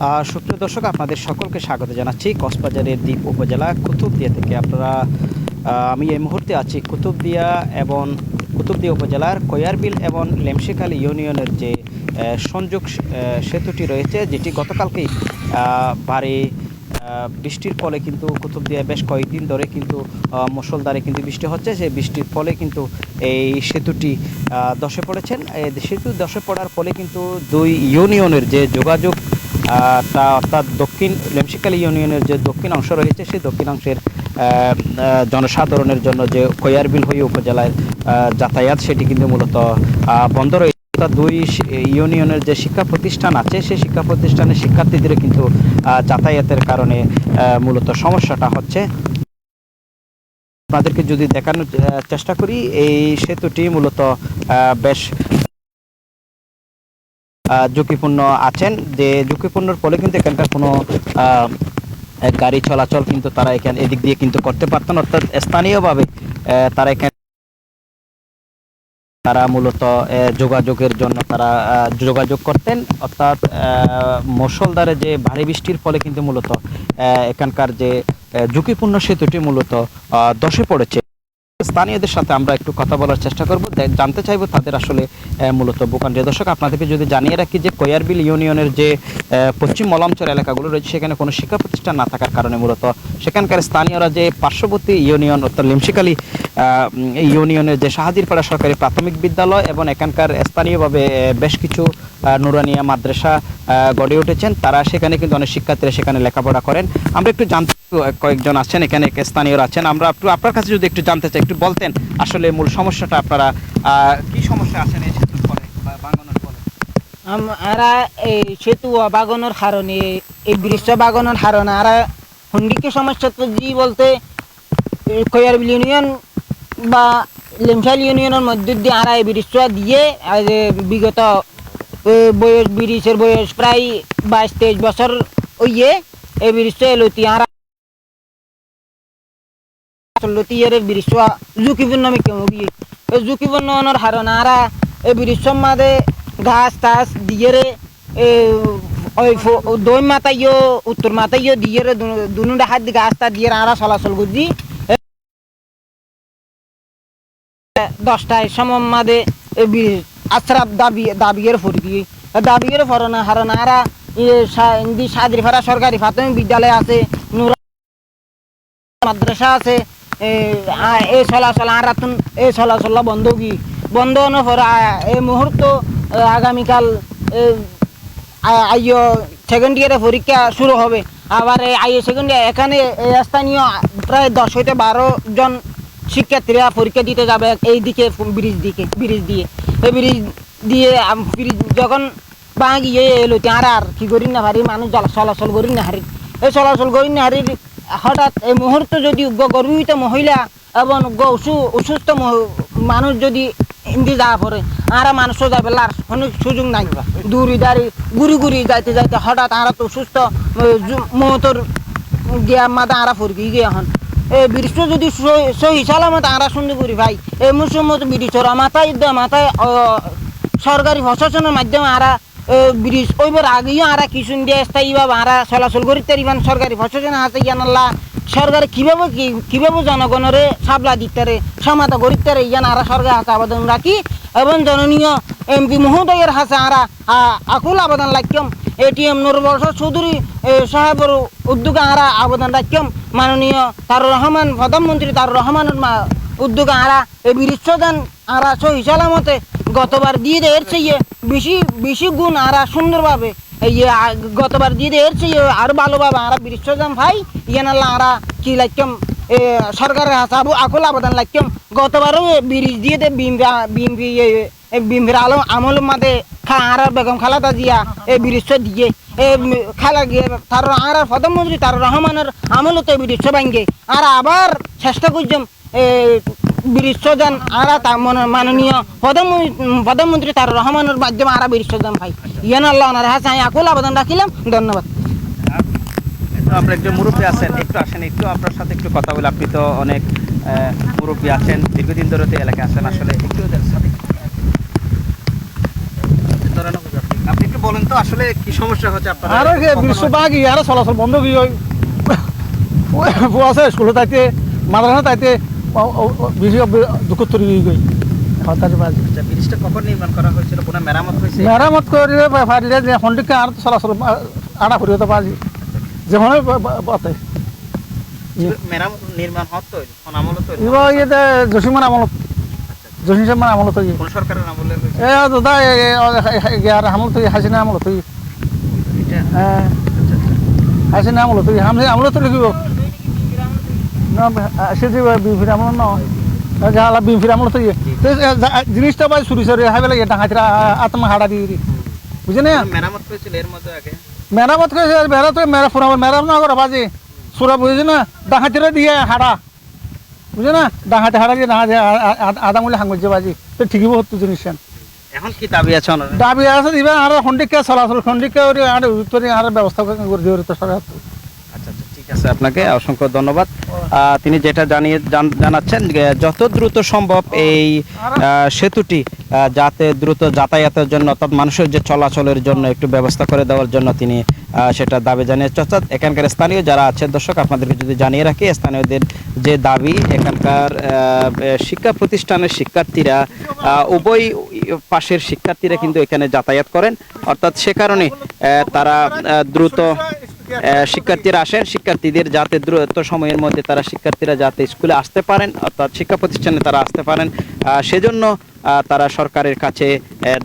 সুপ্রিয় দর্শক, আপনাদের সকলকে স্বাগত জানাচ্ছি কক্সবাজারের দ্বীপ উপজেলা কুতুবদিয়া থেকে। আমি এই মুহূর্তে আছি কুতুবদিয়া উপজেলার কয়ারবিল এবং লেমশিখালী ইউনিয়নের যে সংযোগ সেতুটি রয়েছে, যেটি গতকালকেই ভারী বৃষ্টির ফলে কিন্তু কুতুবদিয়ায় বেশ কয়েকদিন ধরে কিন্তু মুষলধারে কিন্তু বৃষ্টি হচ্ছে। সেই বৃষ্টির ফলে কিন্তু এই সেতুটি ধসে পড়েছেন। সেতু ধসে পড়ার ফলে কিন্তু দুই ইউনিয়নের যে যোগাযোগ অর্থাৎ দক্ষিণ লেমশিখালী ইউনিয়নের যে দক্ষিণ অংশ রয়েছে, সেই দক্ষিণ অংশের জনসাধারণের জন্য যে কয়ারবিল হয়ে উপজেলায় যাতায়াত, সেটি কিন্তু মূলত বন্ধ রয়েছে। দুই ইউনিয়নের যে শিক্ষা প্রতিষ্ঠান আছে, সেই শিক্ষা প্রতিষ্ঠানের শিক্ষার্থীদের কিন্তু যাতায়াতের কারণে মূলত সমস্যাটা হচ্ছে। আপনাদেরকে যদি দেখানোর চেষ্টা করি, এই সেতুটি মূলত বেশ ঝুঁকিপূর্ণ আছেন। যে ঝুঁকিপূর্ণর ফলে কিন্তু এখানকার কোনো গাড়ি চলাচল কিন্তু তারা এদিক দিয়ে কিন্তু করতে পারতেন, অর্থাৎ স্থানীয়ভাবে তারা মূলত যোগাযোগের জন্য তারা যোগাযোগ করতেন। অর্থাৎ মুষলধারে যে ভারী বৃষ্টির ফলে কিন্তু মূলত এখানকার যে ঝুঁকিপূর্ণ সেতুটি মূলত ধসে পড়েছে। স্থানীয়দের সাথে আমরা একটু কথা বলার চেষ্টা করব, জানতে চাইবো তাদের আসলে মূলত ভোগান্তি। দর্শক, আপনাদেরকে যদি জানিয়ে রাখি যে কয়ারবিল ইউনিয়নের যে পশ্চিম মলমচর এলাকাগুলো রয়েছে, সেখানে কোনো শিক্ষা প্রতিষ্ঠান না থাকার কারণে মূলত সেখানকার স্থানীয়রা যে পার্শ্ববর্তী ইউনিয়ন অর্থাৎ লেমশিখালী ইউনিয়নের যে শাহাজিরপাড়া সরকারি প্রাথমিক বিদ্যালয় এবং এখানকার স্থানীয়ভাবে বেশ কিছু নুরানিয়া মাদ্রাসা গড়ে উঠেছেন, তারা সেখানে কিন্তু অনেক শিক্ষার্থীরা সেখানে লেখাপড়া করেন। আমরা একটু জানতে, কয়েকজন আছেন এখানে স্থানীয়রা আছেন, আমরা একটু আপনার কাছে যদি একটু জানতে চাই, একটু বলতেন আসলে মূল সমস্যাটা আপনারা কি সমস্যা আছেন এই সেতুর ফলে বা বাগানোর ফলে? আমরা এই সেতু বাগানোর কারণে, এই বৃক্ষ বাগানোর কারণে আর হুন্ডিকে সমস্যা তো জি বলতে কয়ারবিল ইউনিয়ন বা লেমশালী ইউনিয়নের মধ্যে দিয়ে আর এই বৃক্ষ দিয়ে বিগত ব্রিজের বয়স প্রায় 22-23 বছর ওইয়ে এই বৃক্ষ লতি আর লতিয়ের বৃক্ষ ঝুঁকিপূর্ণ ঝুঁকিপূর্ণ হওয়ার কারণে আর এই বৃক্ষর মাঝে ঘাস টাস দিয়ে ওই দই মাথাইও উত্তর মাথাইও দিয়ে দুনো হাত দিয়ে গাছ টা দিয়ে আমরা চলাচল করছি। 10টায় সময় মাঝে আশ্রাপ দাবিয়ের ফুরকি দাবিয়ের ফরনা হারনা আরা সাদিরপাড়া সরকারি প্রাথমিক বিদ্যালয় আছে, নুরা মাদ্রাসা আছে, এই চলাচল আর এই চলাচল বন্ধ হওয়ার পর এই মুহূর্ত আগামীকাল আইও সেকেন্ড ইয়ারের পরীক্ষা শুরু হবে। আবার আইও সেকেন্ড ইয়ার এখানে স্থানীয় প্রায় 10 হইতে 12 জন শিক্ষার্থীরা পরীক্ষা দিতে যাবে এই দিকে ব্রিজ দিয়ে এই ব্রিজ যখন গিয়ে এলো আর কি করি না হারি, মানুষ চলাচল করি না হারি, এই চলাচল করি না হারি। হঠাৎ এই মুহূর্তে যদি গর্ভবতী মহিলা এবং অসুস্থ মানুষ যদি হিন্দি যাওয়া পড়ে আর মানুষও যাবে অনেক সুযোগ নাই, দূরি দাঁড়ি ঘুরি যাইতে হঠাৎ আর তো সুস্থ মহতর গিয়া মাথা আরা ফুরকি গিয়ে এখন এই বৃক্ষ যদি সহি সালামত আরা সুন্দর করি ভাই, এই মুসম্মত বৃক্ষর মাথায় সরকারি প্রশাসনের মাধ্যমে আরা ব্রিজ ওইবার আগেও আরা কিছু দিয়ে স্থায়ীভাবে আরা চলাচল করি তারিবান সরকারি প্রশাসন আছে ইয়ানাল্লাহ সরকার কিভাবে জনগণের সাবলা দিতে সমাধা করিতে ইয়ান আরা সরকার হাতে আবেদন রাখি এবং জননীয় এমপি মহোদয়ের হাতে আরা আকুল আবেদন রাখম। এটিএম নুরবর্ষর চৌধুরী সাহেবের উদ্যোগে আরা আবেদন রাখম। মাননীয় তারুর রহমান প্রধানমন্ত্রী তারুর রহমানের উদ্যোগে আরা এই বৃক্ষ দান আরা সহি সালামতে গতবার দিয়ে এর চেয়ে বেশি গুণ আরা সুন্দরভাবে গতবার দিয়ে এর চেয়ে আরো ভালোভাবে আরা বৃক্ষ দান ভাই ইয়ানাল্লাহ আরা কি লাগম সরকারের হাতে আকুল আবেদন লাগম। গতবারও ব্রিজ দিয়ে বিএমপির আমল মাঝে আরা বেগম খালেদা জিয়া এই বৃক্ষ দিয়ে খেলা গিয়ে তার আর প্রধানমন্ত্রী তারুর রহমানের আমলতে বৃক্ষ ভাঙ্গে আর আবার চেষ্টা করছম বৃক্ষ দান আরা মাননীয় প্রধানমন্ত্রী তারুর রহমানের মাধ্যমে আরা বৃক্ষ দান ভাই ইয়ান আল্লাহ ওনার হাতে আমি আকুল আবেদন রাখিলাম। ধন্যবাদ। আপনার একজন মুরব্বী আছেন, একটু আসেন, একটু আপনার সাথে একটু কথা বলে। আপনি তো অনেক মুরব্বী আছেন, দীর্ঘদিন ধরে তো এলাকায় আছেন, আসলে একটু আপনি একটু বলেন তো আসলে কি সমস্যা হচ্ছে আপনাদের? আর বিশ্ব বাকি আর চলাচল বন্ধ কি হয় আছে স্কুলে তাইতে মাদ্রাসা তাইতে বেশি দুঃখ তৈরি হয়ে গই আচ্ছা, ব্রিজটা কখন নির্মাণ করা হয়েছিল? কোনো মেরামত হয়েছে? মেরামত করে পারিলে যে সন্ধিকে আর চলাচল আড়া করি হতে পারি যেমন বাতে মেরামত নির্মাণ হতো কোন আমলে তৈরি? এবার ইয়েতে জসিমান আমলত জসিম সাহেব আমলত হই কোন সরকারের আমলে হয়েছে এ দাদা আর আমলত হই হাসিনা আমলত হই এটা? হ্যাঁ আচ্ছা, হাসিনা আমলত হই আমলত লিখিব না সে যে বিফির আমল ন যাহলা বিফির আমলত হই জিনিসটা ভাই চুরি চুরি হাই বেলা এটা হাতিরা আত্মা হাড়া দিয়ে বুঝে না মেরামত হয়েছিল এর মধ্যে আগে? মেরামত করে মেরা তো মেরা ফুরাবার মেরাম না করে বাজে সুরা বুঝেছে না ডাহাতিরা দিয়ে হাড়া বুঝে না ডাহাতে হাড়া দিয়ে ডাহাতে আদা মূল্য হাঙ্গছে বাজি তো ঠিকই বহুত জিনিস এখন কি দাবি আছে ওনার? দাবি আছে দিবেন আর খন্ডিকা চলাচল খন্ডিকা আর উত্তরে আর ব্যবস্থা করে দিয়ে তো সরকার আচ্ছা আচ্ছা, ঠিক আছে, আপনাকে অসংখ্য ধন্যবাদ। তিনি যেটা জানাচ্ছেন যে যত দ্রুত সম্ভব এই সেতুটি যাতে দ্রুত যাতায়াতের জন্য অর্থাৎ মানুষের যে চলাচলের জন্য একটু ব্যবস্থা করে দেওয়ার জন্য তিনি সেটা দাবি জানিয়েছেন। অর্থাৎ এখানকার স্থানীয় যারা আছেন, দর্শক আপনাদেরকে যদি জানিয়ে রাখি, স্থানীয়দের যে দাবি, এখানকার শিক্ষা প্রতিষ্ঠানের শিক্ষার্থীরা উভয় পাশের শিক্ষার্থীরা কিন্তু এখানে যাতায়াত করেন, অর্থাৎ সে কারণে তারা দ্রুত শিক্ষার্থীরা আসেন, শিক্ষার্থীদের যাতে দ্রুত সময়ের মধ্যে তারা শিক্ষার্থীরা যাতে স্কুলে আসতে পারেন, অর্থাৎ শিক্ষা প্রতিষ্ঠানে তারা আসতে পারেন, সেজন্য তারা সরকারের কাছে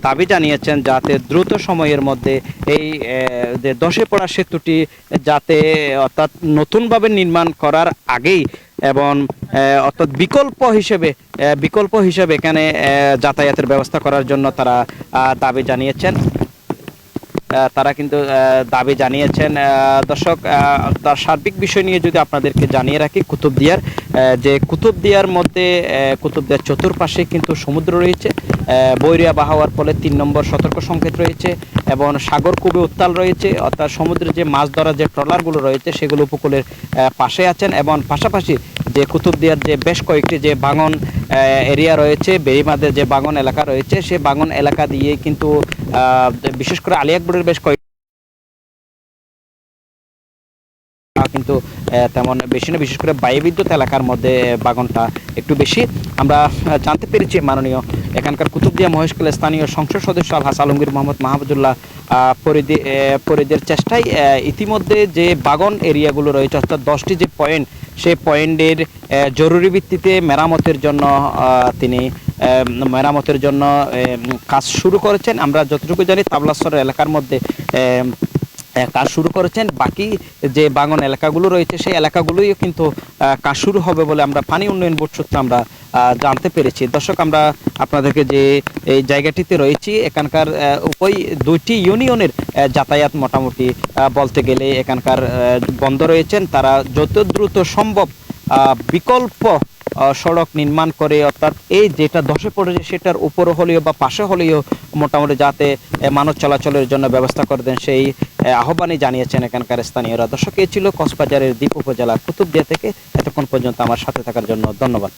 দাবি জানিয়েছেন যাতে দ্রুত সময়ের মধ্যে এই যে ধসে পড়া সেতুটি যাতে অর্থাৎ নতুনভাবে নির্মাণ করার আগেই এবং অর্থাৎ বিকল্প হিসেবে এখানে যাতায়াতের ব্যবস্থা করার জন্য তারা দাবি জানিয়েছেন। তারা কিন্তু দাবি জানিয়েছেন। দর্শক, তার সার্বিক বিষয় নিয়ে যদি আপনাদেরকে জানিয়ে রাখি, কুতুবদিয়ার মধ্যে কুতুবদিয়ার চতুর্পাশে কিন্তু সমুদ্র রয়েছে, বৈরিয়া বাহাওয়ার ফলে ৩ নম্বর সতর্ক সংকেত রয়েছে এবং সাগর খুবই উত্তাল রয়েছে, অর্থাৎ সমুদ্রে যে মাছ ধরার যে ট্রলারগুলো রয়েছে সেগুলো উপকূলের পাশে আছেন এবং পাশাপাশি যে কুতুবদিয়ার যে বেশ কয়েকটি যে বাগান এরিয়া রয়েছে, বেড়িমাদের যে বাগান এলাকা রয়েছে, সেই বাগান এলাকা দিয়ে কিন্তু বিশেষ করে আলী আকবরের বেশ কয়েক কিন্তু তেমন বেশি না, বিশেষ করে বায়ুবিদ্যুৎ এলাকার মধ্যে বাগানটা একটু বেশি। আমরা জানতে পেরেছি মাননীয় এখানকার কুতুবদিয়া মহেশখালীর স্থানীয় সংসদ সদস্য আলহাস আলমগীর মোহাম্মদ মাহমুদুল্লাহ পরিদের চেষ্টায় ইতিমধ্যে যে বাগান এরিয়াগুলো রয়েছে, অর্থাৎ 10টি যে পয়েন্ট, সেই পয়েন্টের জরুরি ভিত্তিতে মেরামতের জন্য কাজ শুরু করেছেন। আমরা যতটুকু জানি তাবলাসর এলাকার মধ্যে কাজ শুরু করেছেন, বাকি যে বাগান এলাকাগুলো রয়েছে সেই এলাকাগুলোই কিন্তু কাজ শুরু হবে বলে আমরা পানি উন্নয়ন বোর্ড সূত্রে আমরা জানতে পেরেছি। দর্শক, আমরা আপনাদেরকে যে এই জায়গাটিতে রয়েছি, এখানকার দুইটি ইউনিয়নের যাতায়াত মোটামুটি বলতে গেলে এখানকার বন্ধ রয়েছেন। তারা যত দ্রুত সম্ভব বিকল্প সড়ক নির্মাণ করে, অর্থাৎ এই যেটা ধসে পড়েছে সেটার উপরে হলেও বা পাশে হলেও মোটামুটি যাতে মানব চলাচলের জন্য ব্যবস্থা করে দেন, সেই আহ্বানই জানিয়েছেন এখানকার স্থানীয়রা। দর্শক, এই ছিল কক্সবাজারের দ্বীপ উপজেলা কুতুবদিয়া থেকে। এতক্ষণ পর্যন্ত আমার সাথে থাকার জন্য ধন্যবাদ।